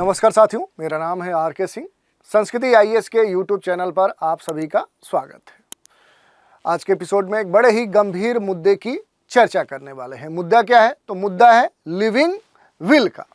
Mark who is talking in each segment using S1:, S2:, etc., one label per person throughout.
S1: नमस्कार साथियों, मेरा नाम है आर के सिंह। संस्कृति आईएएस के यूट्यूब चैनल पर आप सभी का स्वागत है। आज के एपिसोड में एक बड़े ही गंभीर मुद्दे की चर्चा करने वाले हैं। मुद्दा क्या है? तो मुद्दा है लिविंग विल का,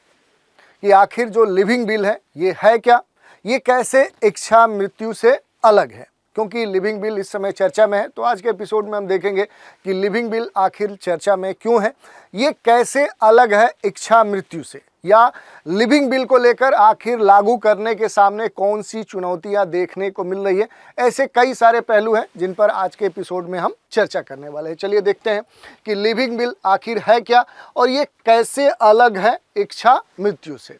S1: कि आखिर जो लिविंग विल है ये है क्या, ये कैसे इच्छा मृत्यु से अलग है। क्योंकि लिविंग विल इस समय चर्चा में है, तो आज के एपिसोड में हम देखेंगे कि लिविंग विल आखिर चर्चा में क्यों है, ये कैसे अलग है इच्छा मृत्यु से, या लिविंग विल को लेकर आखिर लागू करने के सामने कौन सी चुनौतियां देखने को मिल रही है। ऐसे कई सारे पहलू हैं जिन पर आज के एपिसोड में हम चर्चा करने वाले हैं। चलिए देखते हैं कि लिविंग विल आखिर है क्या और ये कैसे अलग है इच्छा मृत्यु से।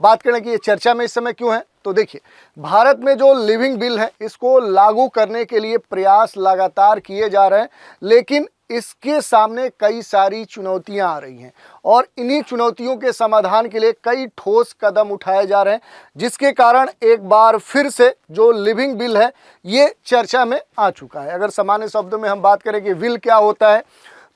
S1: बात करें कि ये चर्चा में इस समय क्यों है, तो देखिए, भारत में जो लिविंग विल है इसको लागू करने के लिए प्रयास लगातार किए जा रहे हैं, लेकिन इसके सामने कई सारी चुनौतियां आ रही हैं और इन्हीं चुनौतियों के समाधान के लिए कई ठोस कदम उठाए जा रहे हैं, जिसके कारण एक बार फिर से जो लिविंग विल है ये चर्चा में आ चुका है। अगर सामान्य शब्दों में हम बात करें कि विल क्या होता है,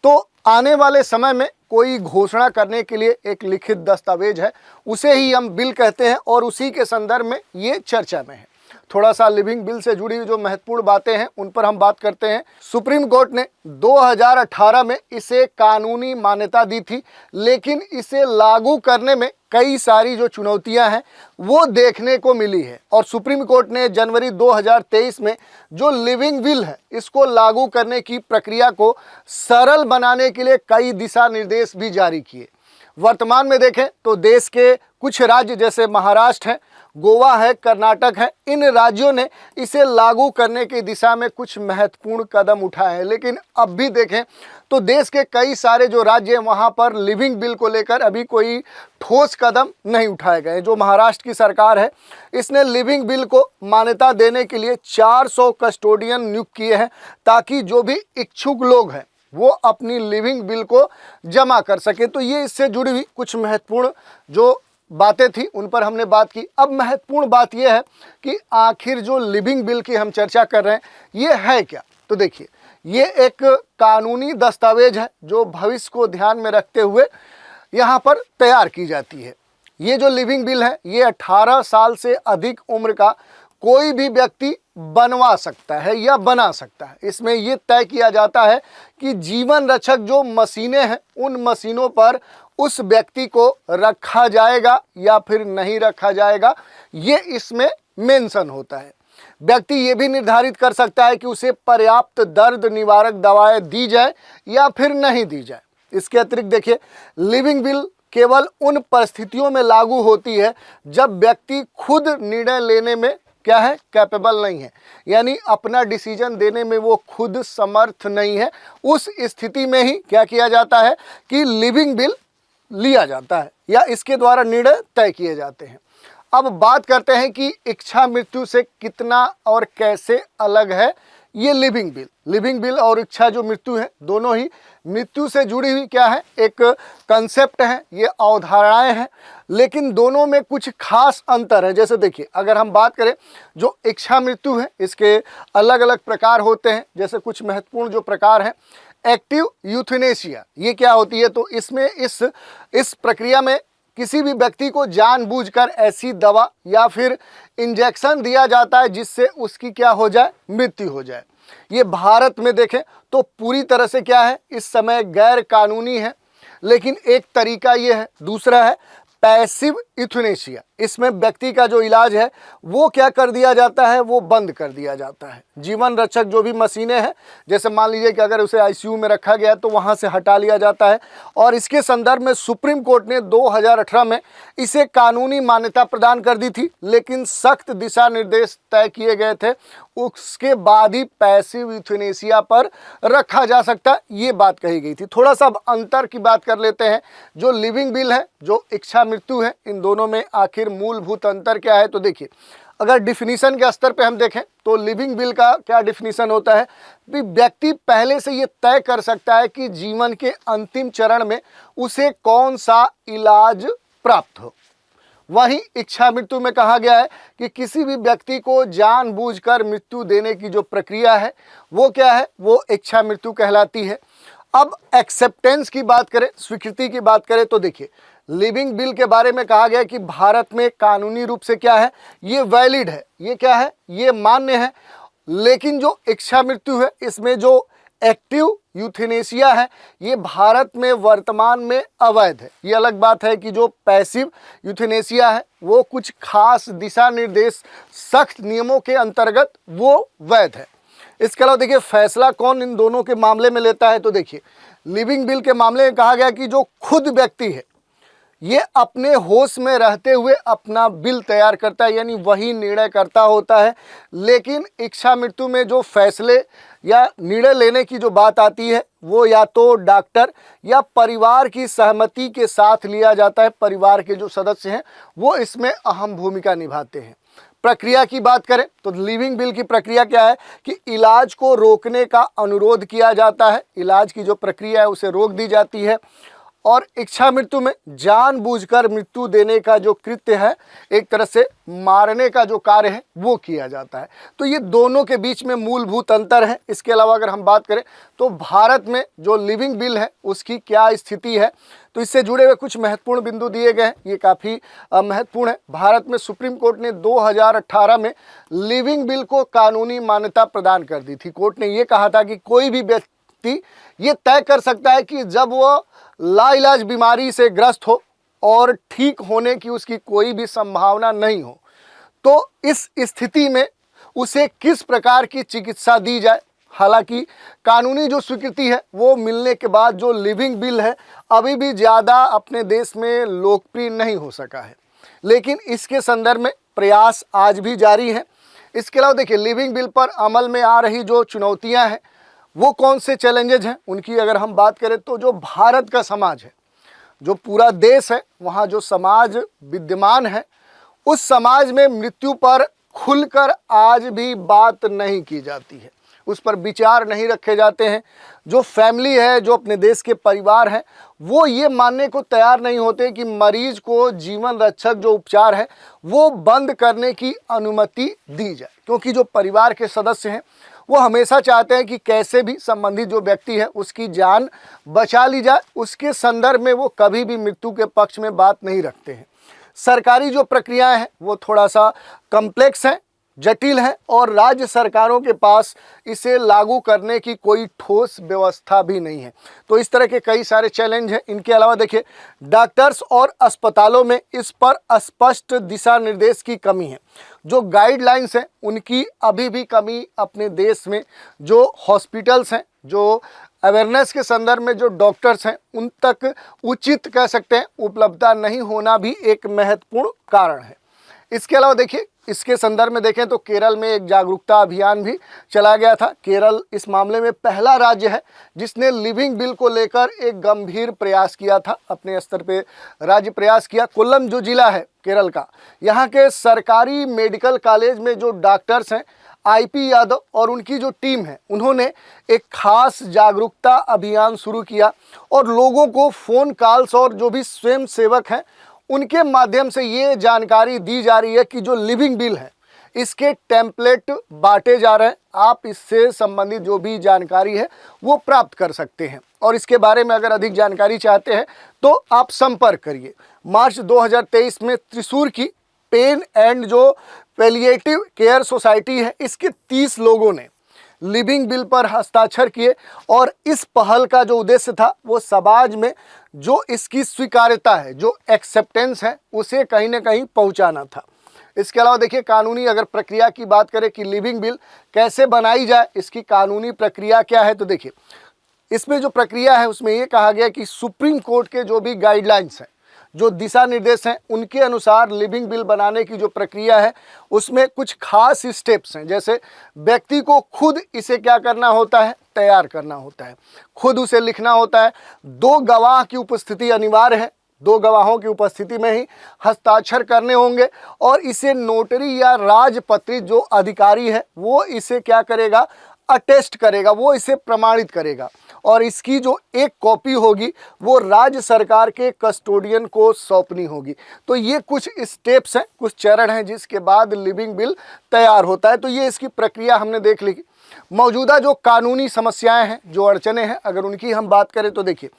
S1: तो आने वाले समय में कोई घोषणा करने के लिए एक लिखित दस्तावेज है, उसे ही हम बिल कहते हैं और उसी के संदर्भ में ये चर्चा में है। थोड़ा सा लिविंग बिल से जुड़ी हुई जो महत्वपूर्ण बातें हैं उन पर हम बात करते हैं। सुप्रीम कोर्ट ने 2018 में इसे कानूनी मान्यता दी थी, लेकिन इसे लागू करने में कई सारी जो चुनौतियां हैं वो देखने को मिली है और सुप्रीम कोर्ट ने जनवरी 2023 में जो लिविंग विल है इसको लागू करने की प्रक्रिया को सरल बनाने के लिए कई दिशा निर्देश भी जारी किए। वर्तमान में देखें तो देश के कुछ राज्य जैसे महाराष्ट्र है, गोवा है, कर्नाटक है, इन राज्यों ने इसे लागू करने की दिशा में कुछ महत्वपूर्ण कदम उठाए हैं, लेकिन अब भी देखें तो देश के कई सारे जो राज्य हैं वहाँ पर लिविंग बिल को लेकर अभी कोई ठोस कदम नहीं उठाए गए। जो महाराष्ट्र की सरकार है इसने लिविंग बिल को मान्यता देने के लिए 400 कस्टोडियन नियुक्त किए हैं, ताकि जो भी इच्छुक लोग हैं वो अपनी लिविंग बिल को जमा कर सके। तो ये इससे जुड़ी हुई कुछ महत्वपूर्ण जो बातें थी उन पर हमने बात की। अब महत्वपूर्ण बात यह है कि आखिर जो लिविंग बिल की हम चर्चा कर रहे हैं ये है क्या। तो देखिए, ये एक कानूनी दस्तावेज है जो भविष्य को ध्यान में रखते हुए यहाँ पर तैयार की जाती है। ये जो लिविंग बिल है ये 18 साल से अधिक उम्र का कोई भी व्यक्ति बनवा सकता है या बना सकता है। इसमें ये तय किया जाता है कि जीवन रक्षक जो मशीनें हैं उन मशीनों पर उस व्यक्ति को रखा जाएगा या फिर नहीं रखा जाएगा, ये इसमें मेंशन होता है। व्यक्ति ये भी निर्धारित कर सकता है कि उसे पर्याप्त दर्द निवारक दवाएं दी जाए या फिर नहीं दी जाए। इसके अतिरिक्त देखिए, लिविंग विल केवल उन परिस्थितियों में लागू होती है जब व्यक्ति खुद निर्णय लेने में क्या है, कैपेबल नहीं है, यानी अपना डिसीजन देने में वो खुद समर्थ नहीं है। उस स्थिति में ही क्या किया जाता है कि लिविंग विल लिया जाता है या इसके द्वारा निर्णय तय किए जाते हैं। अब बात करते हैं कि इच्छा मृत्यु से कितना और कैसे अलग है ये लिविंग विल। लिविंग विल और इच्छा जो मृत्यु है दोनों ही मृत्यु से जुड़ी हुई क्या है, एक कंसेप्ट है, ये अवधारणाएं हैं, लेकिन दोनों में कुछ खास अंतर है। जैसे देखिए, अगर हम बात करें जो इच्छा मृत्यु है इसके अलग अलग प्रकार होते हैं। जैसे कुछ महत्वपूर्ण जो प्रकार हैं, एक्टिव यूथेनेसिया, ये क्या होती है, तो इसमें इस प्रक्रिया में किसी भी व्यक्ति को जानबूझकर ऐसी दवा या फिर इंजेक्शन दिया जाता है जिससे उसकी क्या हो जाए, मृत्यु हो जाए। ये भारत में देखें तो पूरी तरह से क्या है, इस समय गैर कानूनी है, लेकिन एक तरीका ये है। दूसरा है पैसिव यूथेनेसिया, इसमें व्यक्ति का जो इलाज है वो क्या कर दिया जाता है, वो बंद कर दिया जाता है। जीवन रक्षक जो भी मशीनें हैं, जैसे मान लीजिए कि अगर उसे आईसीयू में रखा गया तो वहाँ से हटा लिया जाता है और इसके संदर्भ में सुप्रीम कोर्ट ने 2018 में इसे कानूनी मान्यता प्रदान कर दी थी, लेकिन सख्त दिशा निर्देश तय किए गए थे, उसके बाद ही पैसिव यूथेनेसिया पर रखा जा सकता, ये बात कही गई थी। थोड़ा सा अब अंतर की बात कर लेते हैं। जो लिविंग विल है, जो इच्छा मृत्यु है, इन दोनों में आखिर मूलभूत अंतर क्या है। तो देखिए, अगर डिफिनीशन के स्तर पे हम देखें तो लिविंग विल का क्या डिफिनीशन होता है कि व्यक्ति पहले से ये तय कर सकता है कि जीवन के अंतिम चरण में उसे कौन सा इलाज प्राप्त हो। वहीं इच्छा मृत्यु में कहा गया है कि किसी भी व्यक्ति को जानबूझकर मृत्यु देने की जो प्रक्रिया है वो क्या है, वो इच्छा मृत्यु कहलाती है। अब एक्सेप्टेंस की बात करें, स्वीकृति की बात करें, तो देखिए, लिविंग बिल के बारे में कहा गया कि भारत में कानूनी रूप से क्या है, ये वैलिड है, ये क्या है, ये मान्य है। लेकिन जो इच्छा मृत्यु है, इसमें जो एक्टिव यूथेनेसिया है, ये भारत में वर्तमान में अवैध है। ये अलग बात है कि जो पैसिव यूथेनेसिया है वो कुछ खास दिशा निर्देश, सख्त नियमों के अंतर्गत वो वैध है। इसके अलावा देखिए फैसला कौन इन दोनों के मामले में लेता है, तो देखिए लिविंग बिल के मामले में कहा गया कि जो खुद व्यक्ति है ये अपने होश में रहते हुए अपना बिल तैयार करता है, यानी वही निर्णय करता होता है। लेकिन इच्छा मृत्यु में जो फैसले या निर्णय लेने की जो बात आती है वो या तो डॉक्टर या परिवार की सहमति के साथ लिया जाता है। परिवार के जो सदस्य हैं वो इसमें अहम भूमिका निभाते हैं। प्रक्रिया की बात करें तो लिविंग बिल की प्रक्रिया क्या है कि इलाज को रोकने का अनुरोध किया जाता है। इलाज की जो प्रक्रिया है उसे रोक दी जाती है। और इच्छा मृत्यु में जानबूझकर मृत्यु देने का जो कृत्य है, एक तरह से मारने का जो कार्य है वो किया जाता है। तो ये दोनों के बीच में मूलभूत अंतर है। इसके अलावा अगर हम बात करें तो भारत में जो लिविंग बिल है उसकी क्या स्थिति है, तो इससे जुड़े हुए कुछ महत्वपूर्ण बिंदु दिए गए हैं। ये काफ़ी महत्वपूर्ण है। भारत में सुप्रीम कोर्ट ने 2018 में लिविंग बिल को कानूनी मान्यता प्रदान कर दी थी। कोर्ट ने ये कहा था कि कोई भी व्यक्ति ये तय कर सकता है कि जब वह लाइलाज बीमारी से ग्रस्त हो और ठीक होने की उसकी कोई भी संभावना नहीं हो, तो इस स्थिति में उसे किस प्रकार की चिकित्सा दी जाए। हालांकि कानूनी जो स्वीकृति है वो मिलने के बाद जो लिविंग बिल है अभी भी ज़्यादा अपने देश में लोकप्रिय नहीं हो सका है, लेकिन इसके संदर्भ में प्रयास आज भी जारी है। इसके अलावा देखिए लिविंग बिल पर अमल में आ रही जो चुनौतियां हैं वो कौन से चैलेंजेज हैं, उनकी अगर हम बात करें तो जो भारत का समाज है, जो पूरा देश है, वहाँ जो समाज विद्यमान है उस समाज में मृत्यु पर खुलकर आज भी बात नहीं की जाती है, उस पर विचार नहीं रखे जाते हैं। जो फैमिली है, जो अपने देश के परिवार हैं, वो ये मानने को तैयार नहीं होते कि मरीज को जीवन रक्षक जो उपचार है वो बंद करने की अनुमति दी जाए, क्योंकि जो परिवार के सदस्य हैं वो हमेशा चाहते हैं कि कैसे भी संबंधित जो व्यक्ति है उसकी जान बचा ली जाए। उसके संदर्भ में वो कभी भी मृत्यु के पक्ष में बात नहीं रखते हैं। सरकारी जो प्रक्रियाएं हैं वो थोड़ा सा कॉम्प्लेक्स हैं, जटिल है, और राज्य सरकारों के पास इसे लागू करने की कोई ठोस व्यवस्था भी नहीं है। तो इस तरह के कई सारे चैलेंज हैं। इनके अलावा देखिए डॉक्टर्स और अस्पतालों में इस पर स्पष्ट दिशा निर्देश की कमी है। जो गाइडलाइंस हैं उनकी अभी भी कमी अपने देश में, जो हॉस्पिटल्स हैं, जो अवेयरनेस के संदर्भ में जो डॉक्टर्स हैं उन तक उचित कह सकते हैं उपलब्धता नहीं होना भी एक महत्वपूर्ण कारण है। इसके अलावा देखिए इसके संदर्भ में देखें तो केरल में एक जागरूकता अभियान भी चला गया था। केरल इस मामले में पहला राज्य है जिसने लिविंग बिल को लेकर एक गंभीर प्रयास किया था, अपने स्तर पे राज्य प्रयास किया। कोल्लम जो जिला है केरल का, यहाँ के सरकारी मेडिकल कॉलेज में जो डॉक्टर्स हैं आईपी यादव और उनकी जो टीम है, उन्होंने एक खास जागरूकता अभियान शुरू किया और लोगों को फ़ोन कॉल्स और जो भी स्वयं सेवक हैं उनके माध्यम से ये जानकारी दी जा रही है कि जो लिविंग बिल है इसके टेम्पलेट बांटे जा रहे हैं। आप इससे संबंधित जो भी जानकारी है वो प्राप्त कर सकते हैं, और इसके बारे में अगर अधिक जानकारी चाहते हैं तो आप संपर्क करिए। मार्च 2023 में त्रिशूर की पेन एंड जो पैलिएटिव केयर सोसाइटी है, इसके 30 लोगों ने लिविंग बिल पर हस्ताक्षर किए, और इस पहल का जो उद्देश्य था वो समाज में जो इसकी स्वीकार्यता है, जो एक्सेप्टेंस है, उसे कहीं ना कहीं पहुंचाना था। इसके अलावा देखिए कानूनी अगर प्रक्रिया की बात करें कि लिविंग बिल कैसे बनाई जाए, इसकी कानूनी प्रक्रिया क्या है, तो देखिए इसमें जो प्रक्रिया है उसमें ये कहा गया कि सुप्रीम कोर्ट के जो भी गाइडलाइंस हैं, जो दिशा निर्देश हैं, उनके अनुसार लिविंग बिल बनाने की जो प्रक्रिया है उसमें कुछ खास स्टेप्स हैं। जैसे व्यक्ति को खुद इसे क्या करना होता है, तैयार करना होता है, खुद उसे लिखना होता है। 2 गवाह की उपस्थिति अनिवार्य है, 2 गवाहों की उपस्थिति में ही हस्ताक्षर करने होंगे, और इसे नोटरी या राजपत्रित जो अधिकारी है वो इसे क्या करेगा, अटेस्ट करेगा, वो इसे प्रमाणित करेगा, और इसकी जो एक कॉपी होगी वो राज्य सरकार के कस्टोडियन को सौंपनी होगी। तो ये कुछ स्टेप्स हैं, कुछ चरण हैं जिसके बाद लिविंग बिल तैयार होता है। तो ये इसकी प्रक्रिया हमने देख ली। मौजूदा जो कानूनी समस्याएं हैं, जो अड़चने हैं, अगर उनकी हम बात करें तो देखिए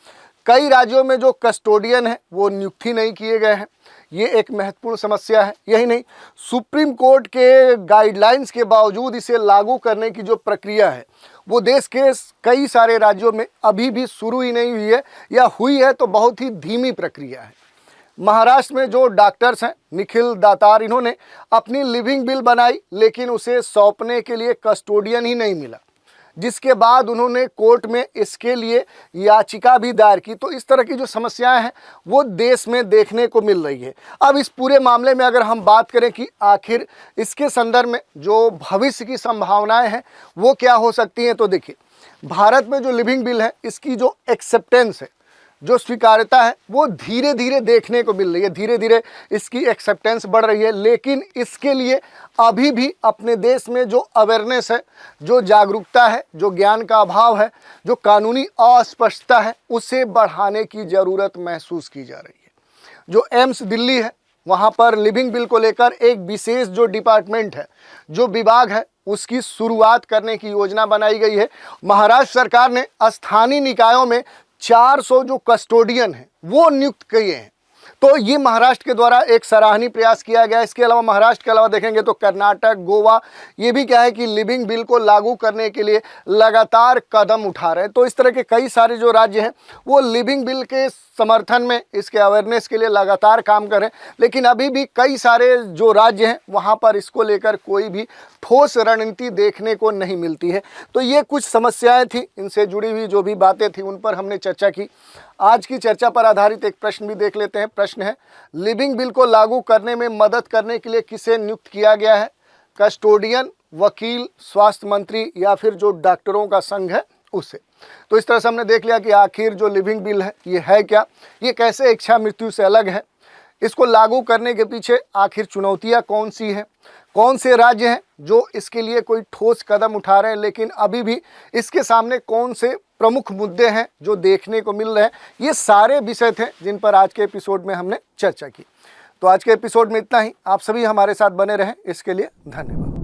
S1: कई राज्यों में जो कस्टोडियन है वो नियुक्त ही नहीं किए गए हैं। ये एक महत्वपूर्ण समस्या है। यही नहीं, सुप्रीम कोर्ट के गाइडलाइंस के बावजूद इसे लागू करने की जो प्रक्रिया है वो देश के कई सारे राज्यों में अभी भी शुरू ही नहीं हुई है, या हुई है तो बहुत ही धीमी प्रक्रिया है। महाराष्ट्र में जो डॉक्टर्स हैं निखिल दातार, इन्होंने अपनी लिविंग बिल बनाई, लेकिन उसे सौंपने के लिए कस्टोडियन ही नहीं मिला, जिसके बाद उन्होंने कोर्ट में इसके लिए याचिका भी दायर की। तो इस तरह की जो समस्याएं हैं वो देश में देखने को मिल रही है। अब इस पूरे मामले में अगर हम बात करें कि आखिर इसके संदर्भ में जो भविष्य की संभावनाएं हैं वो क्या हो सकती हैं, तो देखिए, भारत में जो लिविंग बिल है इसकी जो एक्सेप्टेंस है, जो स्वीकार्यता है वो धीरे धीरे देखने को मिल रही है। धीरे धीरे इसकी एक्सेप्टेंस बढ़ रही है, लेकिन इसके लिए अभी भी अपने देश में जो अवेयरनेस है, जो जागरूकता है, जो ज्ञान का अभाव है, जो कानूनी अस्पष्टता है, उसे बढ़ाने की ज़रूरत महसूस की जा रही है। जो एम्स दिल्ली है वहाँ पर लिविंग बिल को लेकर एक विशेष जो डिपार्टमेंट है, जो विभाग है, उसकी शुरुआत करने की योजना बनाई गई है। महाराष्ट्र सरकार ने स्थानीय निकायों में 400 जो कस्टोडियन हैं वो नियुक्त किए हैं। तो ये महाराष्ट्र के द्वारा एक सराहनीय प्रयास किया गया। इसके अलावा महाराष्ट्र के अलावा देखेंगे तो कर्नाटक, गोवा, ये भी क्या है कि लिविंग बिल को लागू करने के लिए लगातार कदम उठा रहे हैं। तो इस तरह के कई सारे जो राज्य हैं वो लिविंग बिल के समर्थन में, इसके अवेयरनेस के लिए लगातार काम कर रहे हैं। लेकिन अभी भी कई सारे जो राज्य हैं वहाँ पर इसको लेकर कोई भी ठोस रणनीति देखने को नहीं मिलती है। तो ये कुछ समस्याएं थी, इनसे जुड़ी हुई जो भी बातें थी उन पर हमने चर्चा की। आज की चर्चा पर आधारित एक प्रश्न भी देख लेते हैं। प्रश्न है, लिविंग बिल को लागू करने में मदद करने के लिए किसे नियुक्त किया गया है? कस्टोडियन, वकील, स्वास्थ्य मंत्री, या फिर जो डॉक्टरों का संघ है उसे? तो इस तरह से हमने देख लिया कि आखिर जो लिविंग बिल है क्या, ये कैसे इच्छा मृत्यु से अलग है, इसको लागू करने के पीछे आखिर चुनौतियां कौन सी हैं, कौन से राज्य हैं जो इसके लिए कोई ठोस कदम उठा रहे हैं, लेकिन अभी भी इसके सामने कौन से प्रमुख मुद्दे हैं जो देखने को मिल रहे हैं। ये सारे विषय थे जिन पर आज के एपिसोड में हमने चर्चा की। तो आज के एपिसोड में इतना ही। आप सभी हमारे साथ बने रहें, इसके लिए धन्यवाद।